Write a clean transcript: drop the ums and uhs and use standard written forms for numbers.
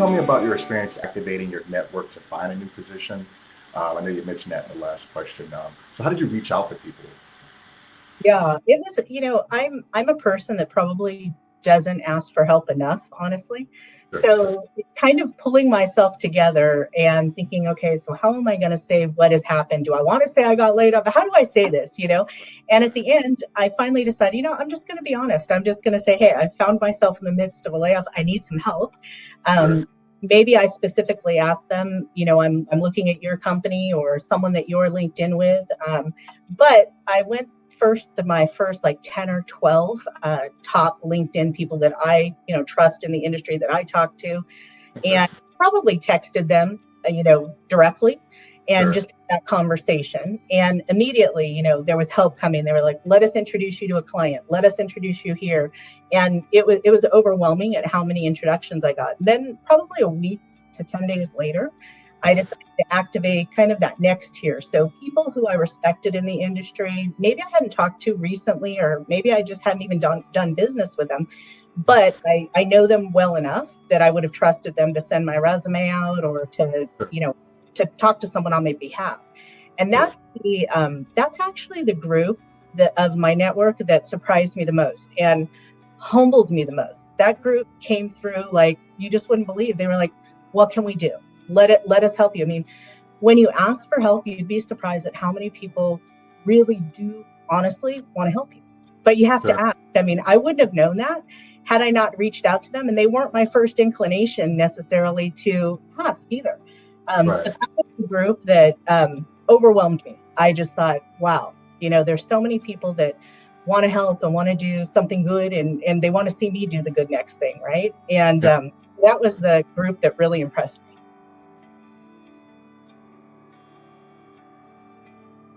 tell me about your experience activating your network to find a new position? I know you mentioned that in the last question. So how did you reach out to people? Yeah, it was, I'm a person that probably doesn't ask for help enough, honestly. Sure. So kind of pulling myself together and thinking, okay, so how am I going to say what has happened? Do I want to say I got laid off? How do I say this, And at the end, I finally decided, I'm just going to be honest. I'm just going to say, hey, I found myself in the midst of a layoff. I need some help. Sure. Maybe I specifically asked them, I'm looking at your company or someone that you're linked in with. But I went my first like 10 or 12 top LinkedIn people that I, trust in the industry that I talk to, and probably texted them, directly, and Sure. just that conversation. And immediately, there was help coming. They were like, let us introduce you to a client. Let us introduce you here. And it was overwhelming at how many introductions I got. And then probably a week to 10 days later, I decided to activate kind of that next tier. So people who I respected in the industry, maybe I hadn't talked to recently, or maybe I just hadn't even done business with them, but I know them well enough that I would have trusted them to send my resume out or to, to talk to someone on my behalf. And that's actually the group of my network that surprised me the most and humbled me the most. That group came through like you just wouldn't believe. They were like, what can we do? Let us help you. I mean, when you ask for help, you'd be surprised at how many people really do honestly want to help you. But you have to ask. I mean, I wouldn't have known that had I not reached out to them. And they weren't my first inclination necessarily to ask either. But that was the group that overwhelmed me. I just thought, wow, there's so many people that want to help and want to do something good and they want to see me do the good next thing, right? And that was the group that really impressed me.